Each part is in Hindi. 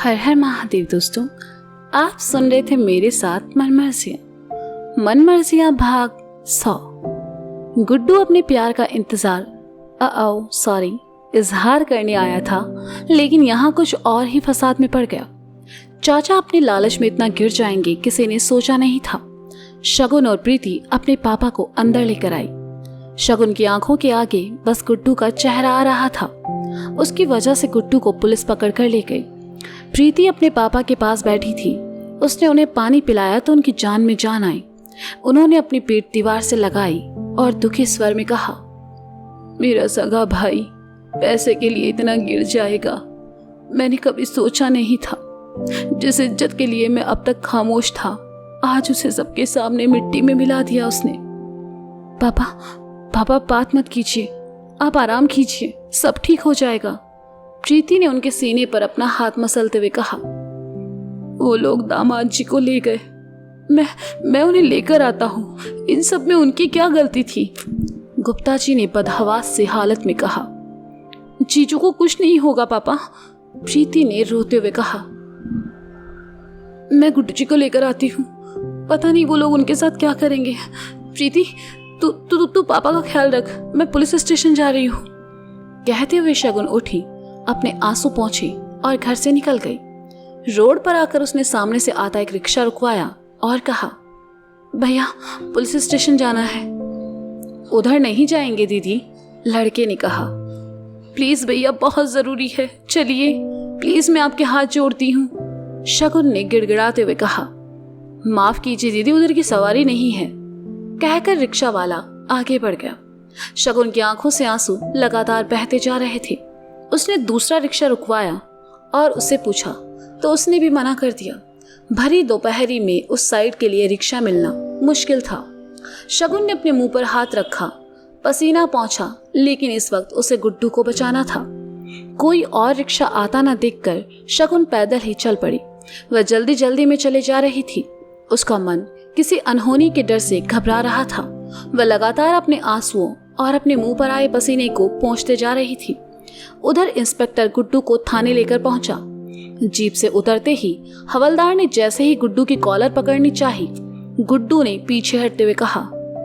हर हर महादेव। दोस्तों, आप सुन रहे थे मेरे साथ मनमर्जियां भाग 100। गुड्डू अपने प्यार का इंतजार इजहार करने आया था, लेकिन यहाँ कुछ और ही फसाद में पड़ गया। चाचा अपने लालच में इतना गिर जाएंगे किसी ने सोचा नहीं था। शगुन और प्रीति अपने पापा को अंदर लेकर आई। शगुन की आंखों के आगे बस गुड्डू का चेहरा आ रहा था। उसकी वजह से गुड्डू को पुलिस पकड़ कर ले गई। प्रीति अपने पापा के पास बैठी थी। उसने उन्हें पानी पिलाया तो उनकी जान में जान आई। उन्होंने अपनी पीठ दीवार से लगाई और दुखी स्वर में कहा, मेरा सगा भाई पैसे के लिए इतना गिर जाएगा, मैंने कभी सोचा नहीं था। जिस इज्जत के लिए मैं अब तक खामोश था, आज उसे सबके सामने मिट्टी में मिला दिया उसने। पापा बात मत कीजिए, आप आराम कीजिए, सब ठीक हो जाएगा। प्रीति ने उनके सीने पर अपना हाथ मसलते हुए कहा, वो लोग दामाद जी को ले गए, मैं उन्हें लेकर आता हूँ। इन सब में उनकी क्या गलती थी? गुप्ता जी ने बदहवास से हालत में कहा। जीजू को कुछ नहीं होगा पापा, प्रीति ने रोते हुए कहा। मैं गुड्डू जी को लेकर आती हूँ, पता नहीं वो लोग उनके साथ क्या करेंगे। प्रीति तू पापा का ख्याल रख, मैं पुलिस स्टेशन जा रही हूँ। कहते हुए शगुन उठी, अपने आंसू पोंछे और घर से निकल गई। रोड पर आकर उसने सामने से आता एक रिक्शा रुकवाया और कहा, भैया पुलिस स्टेशन जाना है। उधर नहीं जाएंगे दीदी, लड़के ने कहा। प्लीज भैया बहुत जरूरी है, चलिए प्लीज, मैं आपके हाथ जोड़ती हूँ, शगुन ने गिड़गिड़ाते हुए कहा। माफ कीजिए दीदी, उधर की सवारी नहीं है, कहकर रिक्शा वाला आगे बढ़ गया। शगुन की आंखों से आंसू लगातार बहते जा रहे थे। उसने दूसरा रिक्शा रुकवाया और उससे पूछा तो उसने भी मना कर दिया। भरी दोपहरी में उस साइड के लिए रिक्शा मिलना मुश्किल था। शगुन ने अपने मुंह पर हाथ रखा, पसीना पहुंचा, लेकिन इस वक्त उसे गुड्डू को बचाना था। कोई और रिक्शा आता ना देखकर शगुन पैदल ही चल पड़ी। वह जल्दी जल्दी में चले जा रही थी। उसका मन किसी अनहोनी के डर से घबरा रहा था। वह लगातार अपने आंसुओं और अपने मुंह पर आए पसीने को पोंछते जा रही थी। उधर इंस्पेक्टर गुड्डू को थाने लेकर पहुंचा। जीप से उतरते ही हवलदार ने जैसे ही गुड्डू की कॉलर पकड़नी चाही, गुड्डू ने पीछे हटते हुए कहा,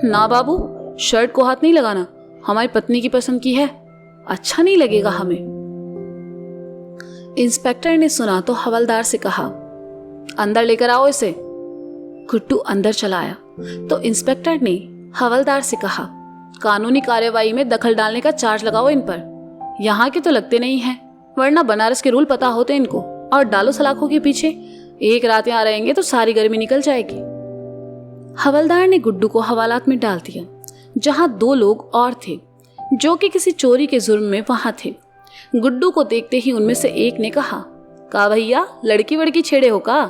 ना बाबू, शर्ट को हाथ नहीं लगाना, हमारी पत्नी की पसंद की है, अच्छा नहीं लगेगा हमें। इंस्पेक्टर ने सुना तो हवलदार से कहा, अंदर लेकर आओ इसे। गुड्डू अंदर चला आया तो इंस्पेक्टर ने हवलदार से कहा, कानूनी कार्यवाही में दखल डालने का चार्ज लगाओ इन पर। यहाँ के तो लगते नहीं हैं, वरना बनारस के रूल पता होते इनको, और डालो सलाखों के पीछे। एक रात यहाँ रहेंगे तो सारी गर्मी निकल जाएगी। हवलदार ने गुड्डू को हवालात में डाल दिया, जहाँ 2 लोग और थे जो कि किसी चोरी के जुर्म में वहां थे। गुड्डू को देखते ही उनमें से एक ने कहा, का भैया लड़की वड़की छेड़े हो का?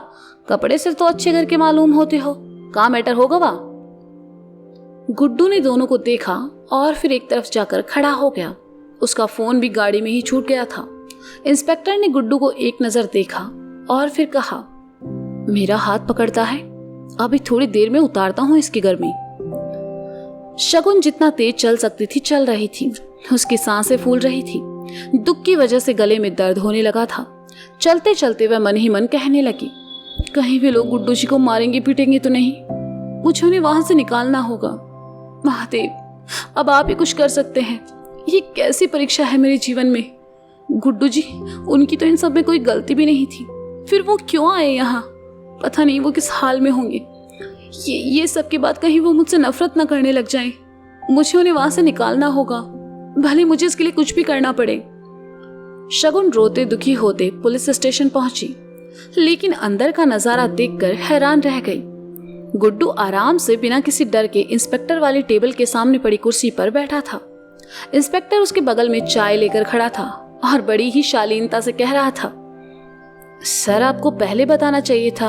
कपड़े से तो अच्छे घर के मालूम होते हो, का मैटर होगा वा? गुड्डू ने दोनों को देखा और फिर एक तरफ जाकर खड़ा हो गया। उसका फोन भी गाड़ी में ही छूट गया था। इंस्पेक्टर ने गुड्डू को एक नजर देखा और फिर कहा, मेरा हाथ पकड़ता है, अभी थोड़ी देर में उतारता हूं इसकी गर्मी। शगुन जितना तेज चल सकती थी चल रही थी। उसकी सांसें फूल रही थी। दुख की वजह से गले में दर्द होने लगा था। चलते चलते वह मन ही मन कहने लगी, कहीं भी लोग गुड्डू जी को मारेंगे पीटेंगे तो नहीं, मुझे उन्हें वहां से निकालना होगा। महादेव, अब आप ही कुछ कर सकते हैं। ये कैसी परीक्षा है मेरे जीवन में। गुड्डू जी, उनकी तो इन सब में कोई गलती भी नहीं थी, फिर वो क्यों आए यहाँ? पता नहीं वो किस हाल में होंगे। ये सब के बाद कहीं वो मुझसे नफरत ना करने लग जाएं। मुझे उन्हें वहां से निकालना होगा, भले मुझे इसके लिए कुछ भी करना पड़े। शगुन रोते दुखी होते पुलिस स्टेशन पहुंची, लेकिन अंदर का नजारा देखकर हैरान रह गई। गुड्डू आराम से बिना किसी डर के इंस्पेक्टर वाली टेबल के सामने पड़ी कुर्सी पर बैठा था। इंस्पेक्टर उसके बगल में चाय लेकर खड़ा था और बड़ी ही शालीनता से कह रहा था, सर आपको पहले बताना चाहिए था,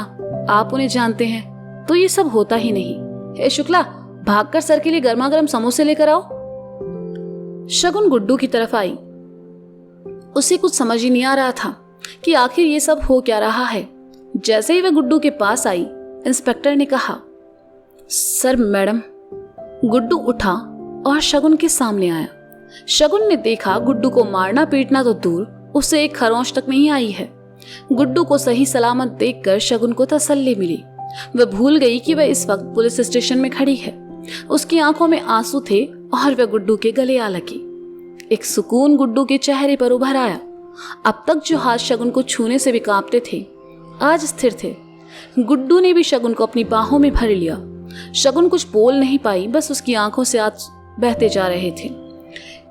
आप उन्हें जानते हैं तो ये सब होता ही नहीं। हे शुक्ला, भागकर सर के लिए गर्मा गर्म समोसे लेकर आओ। शगुन गुड्डू की तरफ आई। उसे कुछ समझ ही नहीं आ रहा था कि आखिर ये सब हो क्या रहा है। जैसे ही वह गुड्डू के पास आई, इंस्पेक्टर ने कहा, सर मैडम। गुड्डू उठा और शगुन के सामने आया। शगुन ने देखा गुड्डू को मारना पीटना तो दूर, उसे एक खरोंच तक नहीं आई है। गुड्डू को सही सलामत देखकर शगुन को तसल्ली मिली। वह भूल गई कि वह इस वक्त पुलिस स्टेशन में खड़ी है। उसकी आंखों में आंसू थे और वह गुड्डू के गले आ लगी। एक सुकून गुड्डू के चेहरे पर उभर आया। अब तक जो हाथ शगुन को छूने से भी कांपते थे, आज स्थिर थे। गुड्डू ने भी शगुन को अपनी बाहों में भर लिया। शगुन कुछ बोल नहीं पाई, बस उसकी आंखों से आंसू बहते जा रहे थे।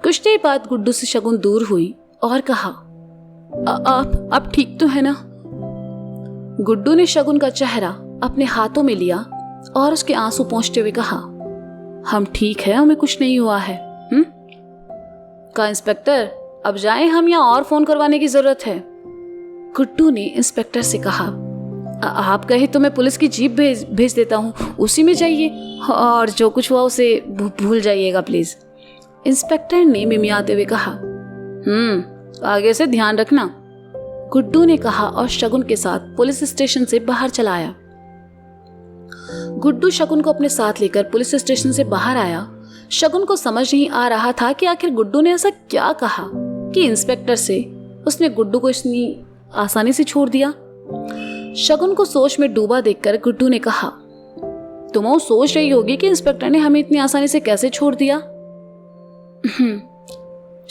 कुछ देर बाद गुड्डू से शगुन दूर हुई और कहा, आप ठीक तो है ना? गुड्डू ने शगुन का चेहरा अपने हाथों में लिया और उसके आंसू पोंछते हुए कहा, हम ठीक है, हमें कुछ नहीं हुआ है। का इंस्पेक्टर, अब जाएं हम या और फोन करवाने की जरूरत है? गुड्डू ने इंस्पेक्टर से कहा, आप कहे तो मैं पुलिस की जीप भेज देता हूँ, उसी में जाइए और जो कुछ हुआ उसे भूल जाइएगा प्लीज। इंस्पेक्टर ने मिमियाते हुए कहा, आगे से ध्यान रखना, गुड्डू ने कहा और शगुन के साथ पुलिस स्टेशन से बाहर चला आया। गुड्डू शगुन को अपने साथ लेकर पुलिस स्टेशन से बाहर आया। शगुन को समझ नहीं आ रहा था कि आखिर गुड्डू ने ऐसा क्या कहा कि इंस्पेक्टर से उसने गुड्डू को इतनी आसानी से छोड़ दिया। शगुन को सोच में डूबा देखकर गुड्डू ने कहा, तुम सोच रही होगी कि इंस्पेक्टर ने हमें इतनी आसानी से कैसे छोड़ दिया?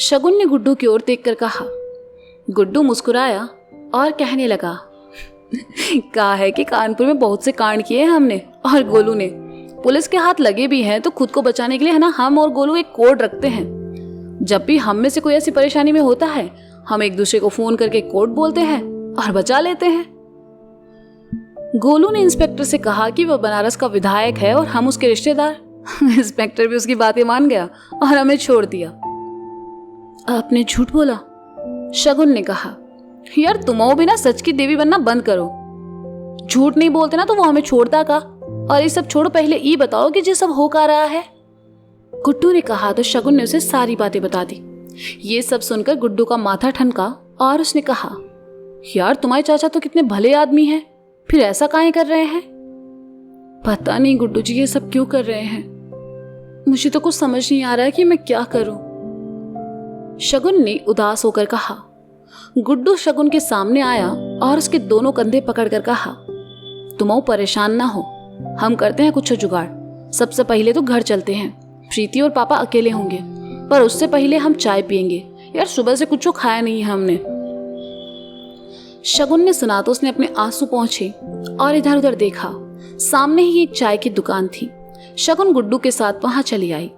शगुन ने गुड्डू की ओर देखकर कहा। गुड्डू मुस्कुराया और कहने लगा, कहा है कि कानपुर में बहुत से कांड किए हैं हमने और गोलू ने। पुलिस के हाथ लगे भी हैं तो खुद को बचाने के लिए, है ना, हम और गोलू एक कोड रखते हैं। जब भी हम में से कोई ऐसी परेशानी में होता है, हम एक दूसरे को फोन करके कोड बोलते हैं और बचा लेते हैं। गोलू ने इंस्पेक्टर से कहा कि वह बनारस का विधायक है और हम उसके रिश्तेदार। इंस्पेक्टर भी उसकी बातें मान गया और हमें छोड़ दिया। आपने झूठ बोला, शगुन ने कहा। यार तुम भी ना सच की देवी बनना बंद करो। झूठ नहीं बोलते ना तो वो हमें छोड़ता का। और ये सब छोड़ो, पहले ये बताओ कि ये सब हो क्या रहा है? गुड्डू ने कहा तो शगुन ने उसे सारी बातें बता दी। ये सब सुनकर गुड्डू का माथा ठनका और उसने कहा, यार तुम्हारे चाचा तो कितने भले आदमी हैं, फिर ऐसा काहे कर रहे हैं? पता नहीं गुड्डू जी ये सब क्यों कर रहे हैं, मुझे तो कुछ समझ नहीं आ रहा है कि मैं क्या करूं। शगुन ने उदास होकर कहा। गुड्डू शगुन के सामने आया और उसके दोनों कंधे पकड़कर कहा, तुम परेशान ना हो, हम करते हैं कुछ जुगाड़। सबसे पहले तो घर चलते हैं, प्रीति और पापा अकेले होंगे, पर उससे पहले हम चाय पियेंगे। यार सुबह से कुछ खाया नहीं है हमने। शगुन ने सुना तो उसने अपने आंसू पोंछे और इधर उधर देखा। सामने ही एक चाय की दुकान थी। शगुन गुड्डू के साथ वहां चली आई।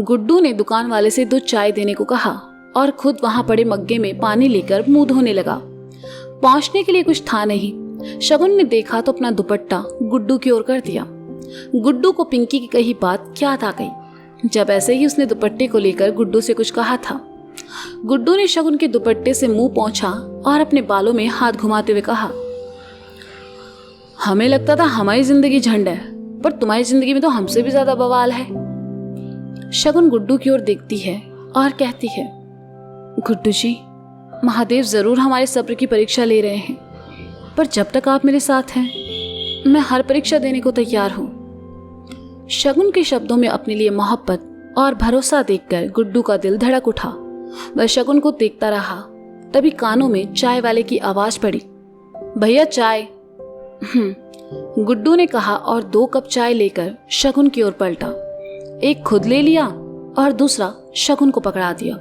गुड्डू ने दुकान वाले से 2 चाय देने को कहा और खुद वहां पड़े मग्गे में पानी लेकर मुंह धोने लगा। पहुंचने के लिए कुछ था नहीं। शगुन ने देखा तो अपना दुपट्टा गुड्डू की ओर कर दिया। गुड्डू को पिंकी की कही बात याद आ गई। जब ऐसे ही उसने दुपट्टे को लेकर गुड्डू से कुछ कहा था। गुड्डू ने शगुन के दुपट्टे से मुंह पोंछा और अपने बालों में हाथ घुमाते हुए कहा, हमें लगता था हमारी जिंदगी झंड है, पर तुम्हारी जिंदगी में तो हमसे भी ज्यादा बवाल है। शगुन गुड्डू की ओर देखती है और कहती है, गुड्डू जी, महादेव जरूर हमारे सब्र की परीक्षा ले रहे हैं, पर जब तक आप मेरे साथ हैं मैं हर परीक्षा देने को तैयार हूं। शगुन के शब्दों में अपने लिए मोहब्बत और भरोसा देखकर गुड्डू का दिल धड़क उठा। वह शगुन को देखता रहा। तभी कानों में चाय वाले की आवाज पड़ी। भैया चाय। गुड्डू ने कहा और 2 कप चाय लेकर शगुन की ओर पलटा। एक खुद ले लिया और दूसरा शगुन को पकड़ा दिया।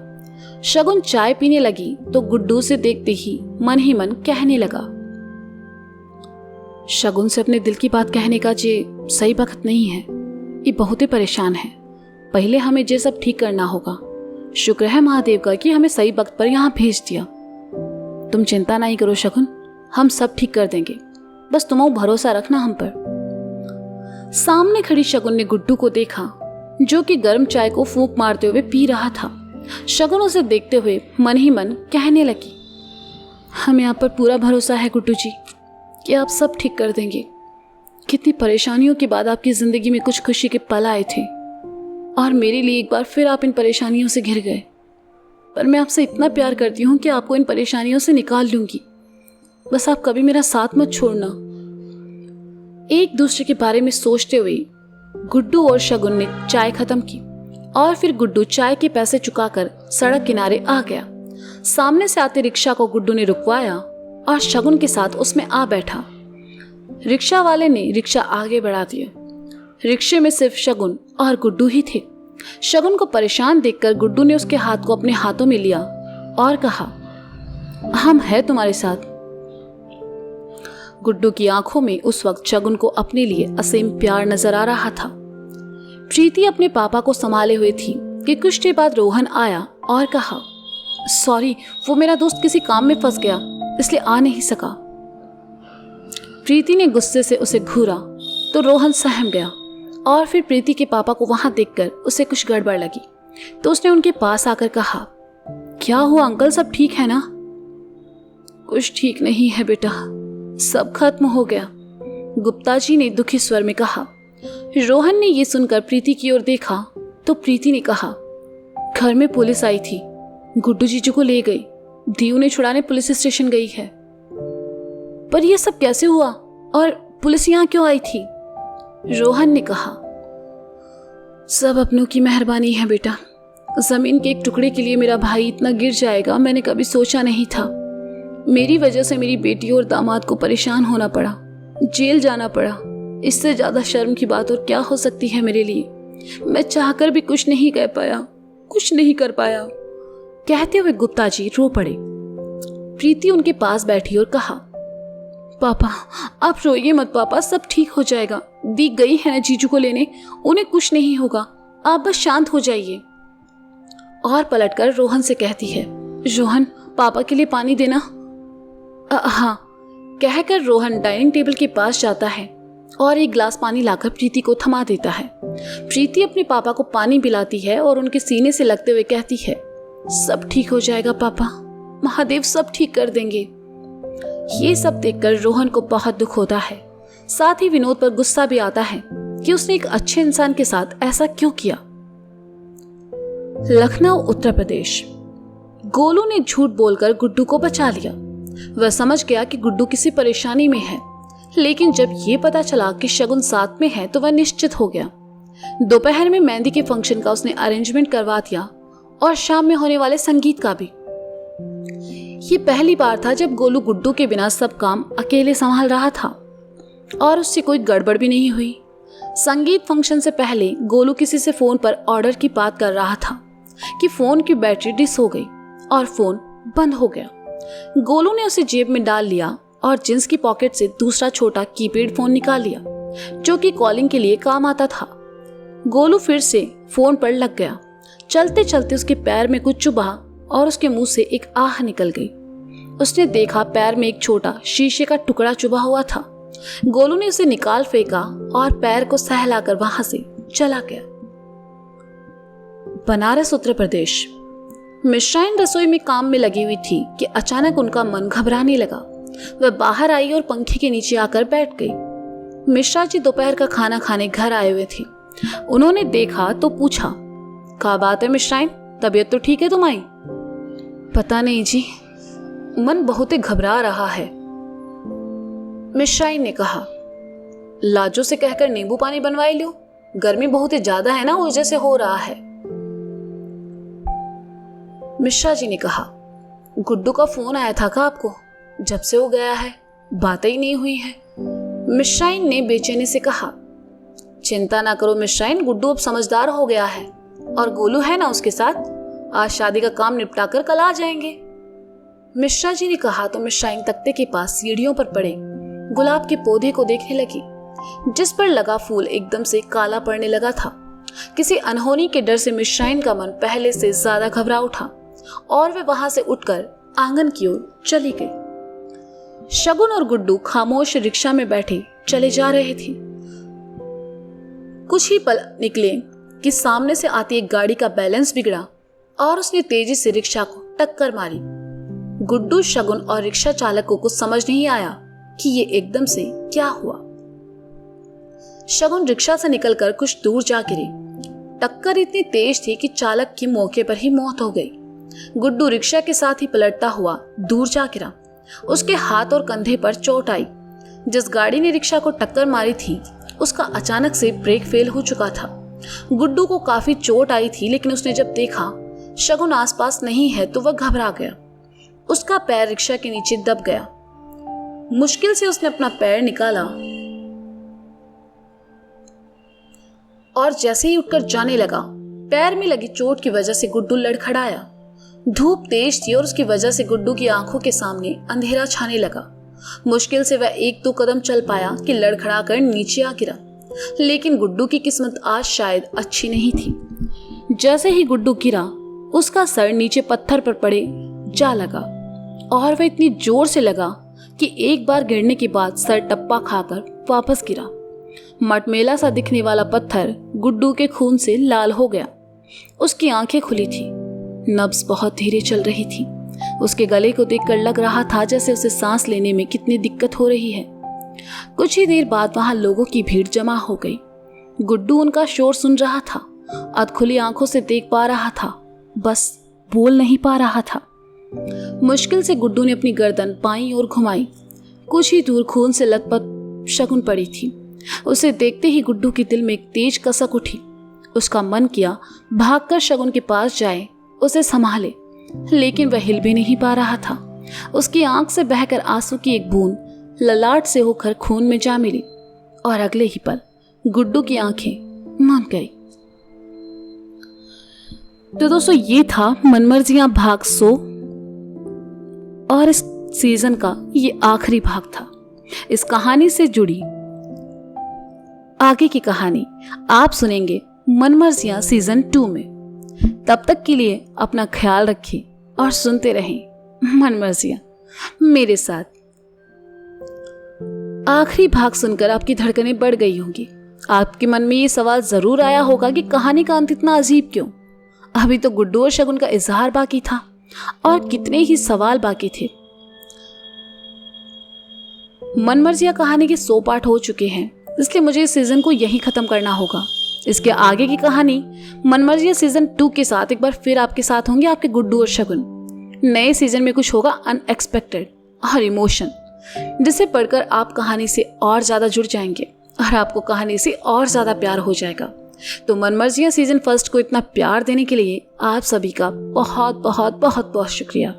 शगुन चाय पीने लगी तो गुड्डू से देखते ही मन कहने लगा, शगुन से अपने दिल की बात कहने का ये सही वक्त नहीं है। ये बहुत ही परेशान है। पहले हमें ये सब ठीक करना होगा। शुक्र है महादेव का कि हमें सही वक्त पर यहाँ भेज दिया। तुम चिंता नहीं करो शगुन, हम सब ठीक कर देंगे, बस तुम भरोसा रखना हम पर। सामने खड़ी शगुन ने गुड्डू को देखा जो कि गर्म चाय को फूंक मारते हुए पी रहा था। शगुन उसे देखते हुए मन कहने लगी, हमें आप पर पूरा भरोसा है गुड्डू जी कि आप सब ठीक कर देंगे। कितनी परेशानियों के बाद आपकी जिंदगी में कुछ खुशी के पल आए थे और मेरे लिए एक बार फिर आप इन परेशानियों से घिर गए। पर मैं आपसे इतना प्यार करती हूँ कि आपको इन परेशानियों से निकाल लूंगी। बस आप कभी मेरा साथ मत छोड़ना। एक दूसरे के बारे में सोचते हुए गुड्डू और शगुन ने चाय खत्म की और फिर गुड्डू चाय के पैसे चुकाकर सड़क किनारे आ गया। सामने से आते रिक्शा को गुड्डू ने रुकवाया और शगुन के साथ उसमें आ बैठा। रिक्शा वाले ने रिक्शा आगे बढ़ा दिया। रिक्शे में सिर्फ शगुन और गुड्डू ही थे। शगुन को परेशान देखकर गुड्डू ने उसके हाथ को अपने हाथों में लिया और कहा, हम हैं तुम्हारे साथ। गुड्डू की आंखों में उस वक्त शगुन को अपने लिए असीम प्यार नजर आ रहा था। प्रीति अपने पापा को संभाले हुए थी कि कुछ देर बाद रोहन आया और कहा, सॉरी, वो मेरा दोस्त किसी काम में फंस गया इसलिए आ नहीं सका। प्रीति ने गुस्से से उसे घूरा तो रोहन सहम गया और फिर प्रीति के पापा को वहां देखकर उसे कुछ गड़बड़ लगी तो उसने उनके पास आकर कहा, क्या हुआ अंकल, सब ठीक है ना? कुछ ठीक नहीं है बेटा, सब खत्म हो गया, गुप्ता जी ने दुखी स्वर में कहा। रोहन ने यह सुनकर प्रीति की ओर देखा तो प्रीति ने कहा, घर में पुलिस आई थी, गुड्डू जीजू को ले गई, दीव ने छुड़ाने पुलिस स्टेशन गई है। पर यह सब कैसे हुआ और पुलिस यहाँ क्यों आई थी? रोहन ने कहा, सब अपनों की मेहरबानी है बेटा, जमीन के एक टुकड़े के लिए मेरा भाई इतना गिर जाएगा मैंने कभी सोचा नहीं था। मेरी वजह से मेरी बेटी और दामाद को परेशान होना पड़ा, जेल जाना पड़ा, इससे ज्यादा शर्म की बात और क्या हो सकती है मेरे लिए। मैं चाहकर भी कुछ नहीं कह पाया, कुछ नहीं कर पाया। कहते हुए गुप्ता जी रो पड़े। प्रीति उनके पास बैठी और कहा, पापा आप रोइए मत पापा, सब ठीक हो जाएगा, दी गई है ना जीजू को लेने, उन्हें कुछ नहीं होगा, आप बस शांत हो जाइए। और पलटकर रोहन से कहती है, रोहन पापा के लिए पानी देना। हाँ, कहकर रोहन डाइनिंग टेबल के पास जाता है और एक गिलास पानी लाकर प्रीति को थमा देता है। प्रीति अपने पापा को पानी पिलाती है और उनके सीने से लगते हुए कहती है, सब ठीक हो जाएगा पापा, महादेव सब ठीक कर देंगे। ये सब देखकर रोहन को बहुत दुख होता है, साथ ही विनोद पर गुस्सा भी आता है कि उसने एक अच्छे इंसान के साथ ऐसा क्यों किया। लखनऊ उत्तर प्रदेश। गोलू ने झूठ बोलकर गुड्डू को बचा लिया। वह समझ गया कि गुड्डू किसी परेशानी में है, लेकिन जब ये पता चला कि शगुन साथ में है तो वह निश्चित हो गया। दोपहर में मेहंदी के फंक्शन का उसने अरेंजमेंट करवा दिया और शाम में होने वाले संगीत का भी। ये पहली बार था जब गोलू गुड्डू के बिना सब काम अकेले संभाल रहा था और उससे कोई गड़बड़ भी नहीं हुई। संगीत फंक्शन से पहले गोलू किसी से फोन पर ऑर्डर की बात कर रहा था कि फोन की बैटरी डिस हो गई और फोन बंद हो गया। गोलू ने उसे जेब में डाल लिया और जींस की पॉकेट से दूसरा छोटा कीपैड फोन निकाल लिया जो कि कॉलिंग के लिए काम आता था। गोलू फिर से फोन पर लग गया। चलते चलते उसके पैर में कुछ चुभा और उसके मुंह से एक आह निकल गई। उसने देखा पैर में एक छोटा शीशे का टुकड़ा चुभा हुआ था। गोलू ने उसे निकाल फेंका और पैर को सहलाकर वहां से चला गया। बनारस उत्तर प्रदेश। मिश्राइन रसोई में काम में लगी हुई थी कि अचानक उनका मन घबराने लगा। वह बाहर आई और पंखे के नीचे आकर बैठ गई। मिश्रा जी दोपहर का खाना खाने घर आए हुए थे। उन्होंने देखा तो पूछा, क्या बात है मिश्राइन, तबीयत तो ठीक है तुम्हारी? पता नहीं जी, मन बहुत ही घबरा रहा है, मिश्राइन ने कहा। लाजो से कहकर नींबू पानी बनवाई लो, गर्मी बहुत ही ज्यादा है ना, उस वजह से हो रहा है। मिश्रा जी ने कहा, गुड्डू का फोन आया था क्या आपको? जब से वो गया है बातें ही नहीं हुई है। मिश्राइन ने बेचैनी से कहा, चिंता ना करो मिश्राइन, गुड्डू अब समझदार हो गया है और गोलू है ना उसके साथ, आज शादी का काम निपटा कर कल आ जाएंगे। मिश्रा जी ने कहा तो मिश्राइन तख्ते के पास सीढ़ियों पर पड़े गुलाब के पौधे को देखने लगी जिस पर लगा फूल एकदम से काला पड़ने लगा था। किसी अनहोनी के डर से मिश्राइन का मन पहले से ज्यादा घबरा उठा और वे वहां से उठकर आंगन की ओर चली गई। शगुन और गुड्डू खामोश रिक्शा में बैठे चले जा रहे थे। कुछ ही पल निकले कि सामने से आती एक गाड़ी का बैलेंस बिगड़ा और उसने तेजी से रिक्शा को टक्कर मारी। गुड्डू, शगुन और रिक्शा चालक को कुछ समझ नहीं आया कि ये एकदम से क्या हुआ। शगुन रिक्शा से निकलकर कुछ दूर जा गिरी। टक्कर इतनी तेज थी कि चालक की मौके पर ही मौत हो गई। गुड्डू रिक्शा के साथ ही पलटता हुआ दूर जा गिरा। उसके हाथ और कंधे पर चोट आई। जिस गाड़ी ने रिक्शा को टक्कर मारी थी उसका अचानक से ब्रेक फेल हो चुका था। गुड्डू को काफी चोट आई थी, लेकिन उसने जब देखा शगुन आसपास नहीं है तो वह घबरा गया। उसका पैर रिक्शा के नीचे दब गया मुश्किल से उसने अपना पैर निकाला और जैसे ही उठकर जाने लगा, पैर में लगी चोट की वजह से गुड्डू लड़खड़ाया। धूप तेज थी और उसकी वजह से गुड्डू की आंखों के सामने अंधेरा छाने लगा। मुश्किल से वह 1-2 कदम चल पाया कि लड़खड़ा कर नीचे आ गिरा। लेकिन गुड्डू की किस्मत आज शायद अच्छी नहीं थी। जैसे ही गुड्डू गिरा, उसका सर नीचे पत्थर पर पड़े जा लगा और वह इतनी जोर से लगा कि एक बार गिरने के बाद सर टप्पा खाकर वापस गिरा। मटमेला सा दिखने वाला पत्थर गुड्डू के खून से लाल हो गया। उसकी आंखें खुली थी, नब्ज बहुत धीरे चल रही थी। उसके गले को देखकर लग रहा था जैसे उसे सांस लेने में कितनी दिक्कत हो रही है। कुछ ही देर बाद वहां लोगों की भीड़ जमा हो गई। गुड्डू उनका शोर सुन रहा था, अधखुली आंखों से देख पा रहा था, बस बोल नहीं पा रहा था। मुश्किल से गुड्डू ने अपनी गर्दन बाईं ओर घुमाई। कुछ ही दूर खून से लथपथ शगुन पड़ी थी। उसे देखते ही गुड्डू के दिल में एक तेज कसक उठी। उसका मन किया भागकर शगुन के पास जाए, उसे संभाले, लेकिन वह हिल भी नहीं पा रहा था। उसकी आंख से बहकर आंसू की एक बूंद ललाट से होकर खून में जा मिली और अगले ही पल गुड्डू की आंखें मूंद गई। तो दोस्तों, ये था मनमर्जियां भाग 100 और इस सीजन का ये आखिरी भाग था। इस कहानी से जुड़ी आगे की कहानी आप सुनेंगे मनमर्जियां सीजन 2 में। तब तक के लिए अपना ख्याल रखिए और सुनते रहें मनमर्जियां मेरे साथ। आखिरी भाग सुनकर आपकी धड़कनें बढ़ गई होंगी। आपके मन में ये सवाल जरूर आया होगा कि कहानी का अंत इतना अजीब क्यों। अभी तो गुड्डू और शगुन का इजहार बाकी था और कितने ही सवाल बाकी थे। मनमर्जियां कहानी के 100 पार्ट हो चुके हैं, इसलिए मुझे इस सीजन को यहीं खत्म करना होगा। इसके आगे की कहानी मनमर्जियां सीजन 2 के साथ एक बार फिर आपके साथ होंगे, आपके गुड्डू और शगुन। नए सीजन में कुछ होगा अनएक्सपेक्टेड और इमोशन, जिसे पढ़कर आप कहानी से और ज्यादा जुड़ जाएंगे और आपको कहानी से और ज्यादा प्यार हो जाएगा। तो मनमर्जियां सीजन 1 को इतना प्यार देने के लिए आप सभी का बहुत बहुत बहुत बहुत शुक्रिया।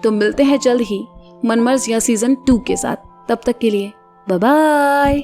तो मिलते हैं जल्द ही मनमर्जियां सीजन 2 के साथ। तब तक के लिए बाय बाय।